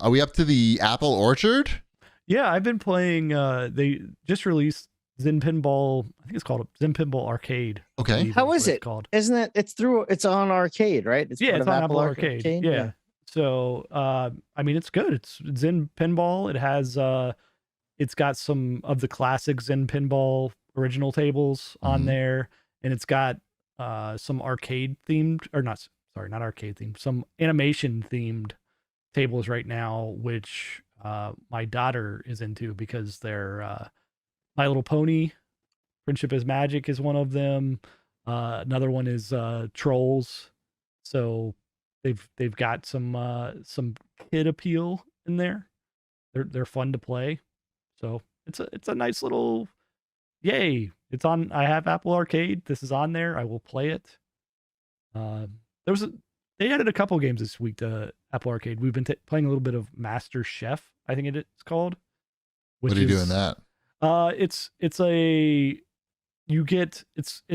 Are we up to the Apple Orchard? Yeah, I've been playing. They just released Zen Pinball. I think it's called Zen Pinball Arcade. Okay. How is it? Called? Isn't it? It's on Arcade, right? It's on Apple Arcade. Yeah. So, I mean, it's good. It's Zen Pinball. It has, it's got some of the classic Zen Pinball original tables on there, and it's got some arcade themed, or not arcade themed, some animation themed tables right now, which my daughter is into because they're My Little Pony, Friendship is Magic is one of them. Another one is Trolls. So they've got some kid appeal in there. They're fun to play. So it's a nice little yay. It's on. I have Apple Arcade. This is on there. I will play it. They added a couple games this week to Apple Arcade. We've been playing a little bit of Masterchef, I think it's called. What are you doing that? It's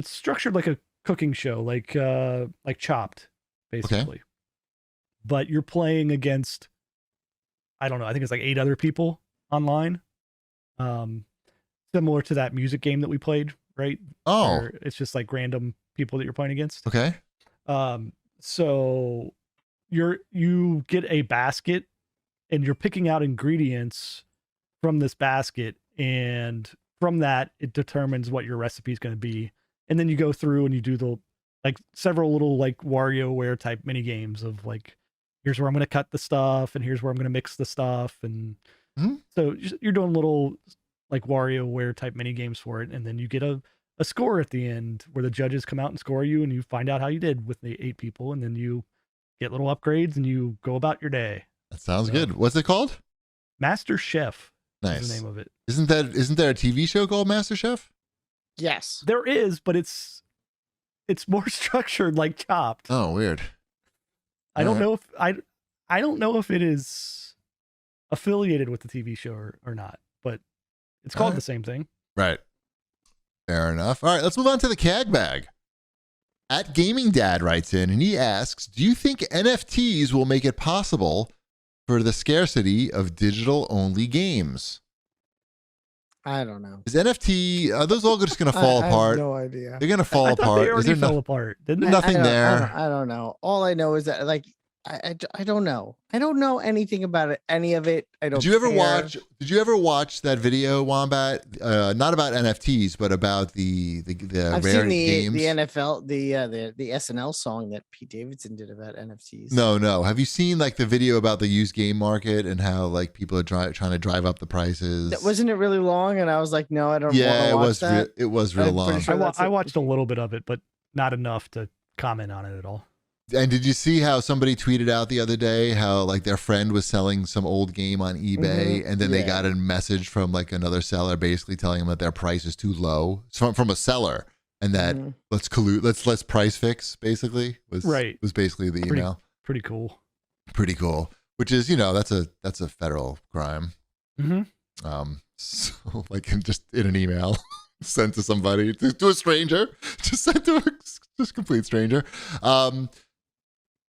structured like a cooking show, like Chopped, basically. Okay. But you're playing against, I don't know, I think it's like 8 other people online. Similar to that music game that we played, right? Oh. Where it's just like random people that you're playing against. Okay. So you get a basket and you're picking out ingredients from this basket, and from that it determines what your recipe is going to be. And then you go through and you do several little WarioWare type mini games of here's where I'm going to cut the stuff and here's where I'm going to mix the stuff. And so you're doing little WarioWare type mini games for it. And then you get a score at the end where the judges come out and score you, and you find out how you did with the 8 people. And then you get little upgrades and you go about your day. That sounds good. What's it called? Masterchef. Nice. Is the name of it. Isn't there a TV show called Masterchef? Yes. There is, but it's more structured like Chopped. Oh, weird. I don't know if it is affiliated with the TV show or not, but it's called the same thing. Right. Fair enough. All right, let's move on to the CAG bag. At Gaming Dad writes in and he asks, do you think NFTs will make it possible for the scarcity of digital-only games? I don't know. Is NFT, are those all just going to fall apart? I have no idea. They're going to fall apart. They already fell apart. Didn't they? Nothing there. I don't know. All I know is that I don't know. I don't know anything about it. Any of it. I don't. Did you ever watch that video, Wombat? Not about NFTs, but about the I've rare seen games. the NFL, the SNL song that Pete Davidson did about NFTs. No. Have you seen the video about the used game market and how people are trying to drive up the prices? Wasn't it really long? And I was like, no, I don't. Yeah, want to watch that. It was real long. Sure I watched a little bit of it, but not enough to comment on it at all. And did you see how somebody tweeted out the other day how their friend was selling some old game on eBay, and then they got a message from another seller basically telling them that their price is too low from a seller, and that let's price fix basically was basically the email. Pretty cool. Which is that's a federal crime. So just in an email sent to somebody, to a stranger, just sent to a just complete stranger.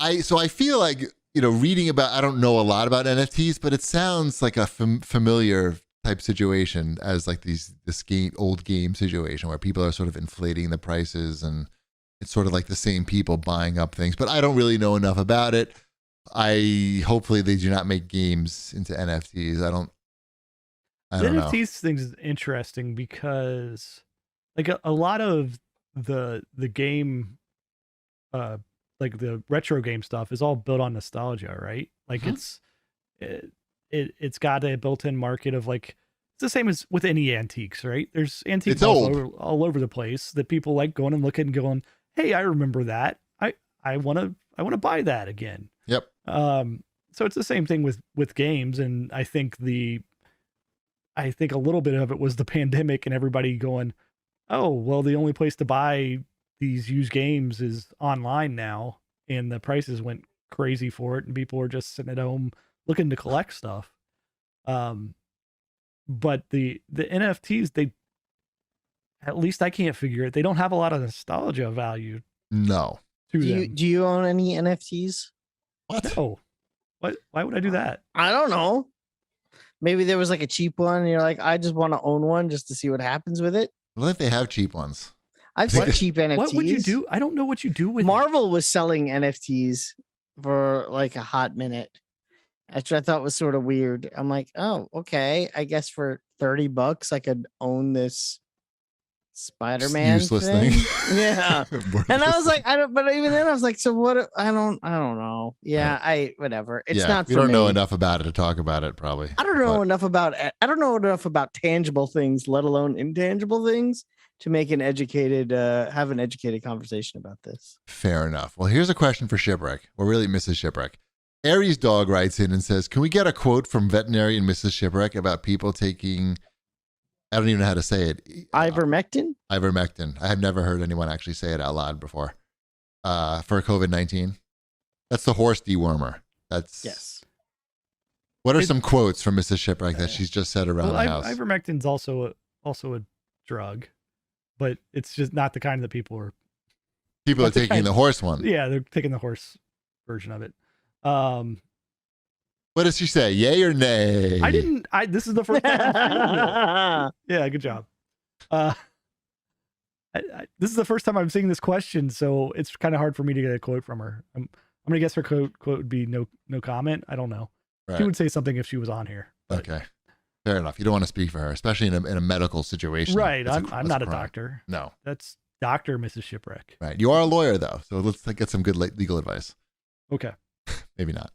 I feel like, reading about, I don't know a lot about NFTs, but it sounds like a familiar type situation as this old game situation where people are sort of inflating the prices, and it's sort of the same people buying up things, but I don't really know enough about it. Hopefully they do not make games into NFTs. I don't know. NFTs things is interesting because a lot of the game, the retro game stuff is all built on nostalgia, right? It's got a built-in market of it's the same as with any antiques, right? There's antiques all over the place that people like going and looking and going, hey, I remember that. I want to buy that again. Yep. So it's the same thing with games, and I think a little bit of it was the pandemic and everybody going, oh, well, the only place to buy these used games is online now, and the prices went crazy for it, and people are just sitting at home looking to collect stuff. But the NFTs, they, at least I can't figure it, they don't have a lot of nostalgia value. No. Do you own any NFTs? What? No. What? Why would I do that? I don't know. Maybe there was like a cheap one, and you're like, I just want to own one just to see what happens with it. Well, if they have cheap ones. I've seen cheap NFTs. What would you do? I don't know what you do with Marvel was selling NFTs for like a hot minute, which I thought was sort of weird. I'm like, oh, okay. I guess for $30 I could own this Spider-Man useless thing. Yeah. And I was like, but even then I was like, so what? I don't know. Yeah, whatever. It's not for me. We don't know enough about it to talk about it, probably. I don't know enough about tangible things, let alone intangible things, to make have an educated conversation about this. Fair enough. Well, here's a question for Shipwreck, or really Mrs. Shipwreck. Aries Dog writes in and says, can we get a quote from veterinarian Mrs. Shipwreck about people taking, I don't even know how to say it. Ivermectin? Ivermectin. I have never heard anyone actually say it out loud before. For COVID-19. That's the horse dewormer. Yes. What are some quotes from Mrs. Shipwreck that she's just said around the house? Ivermectin's also a drug, but it's just not the kind that people are taking the horse one. Yeah, they're taking the horse version of it. What does she say? Yay or nay? This is the first time. Yeah, good job. This is the first time I'm seeing this question, so it's kind of hard for me to get a quote from her. I'm gonna guess her quote would be no comment. I don't know. Right. She would say something if she was on here. But. Okay, fair enough. You don't want to speak for her, especially in a medical situation. Right. I'm not a doctor. No, that's Dr. Mrs. Shipwreck. Right. You are a lawyer though, so let's get some good legal advice. Okay. Maybe not.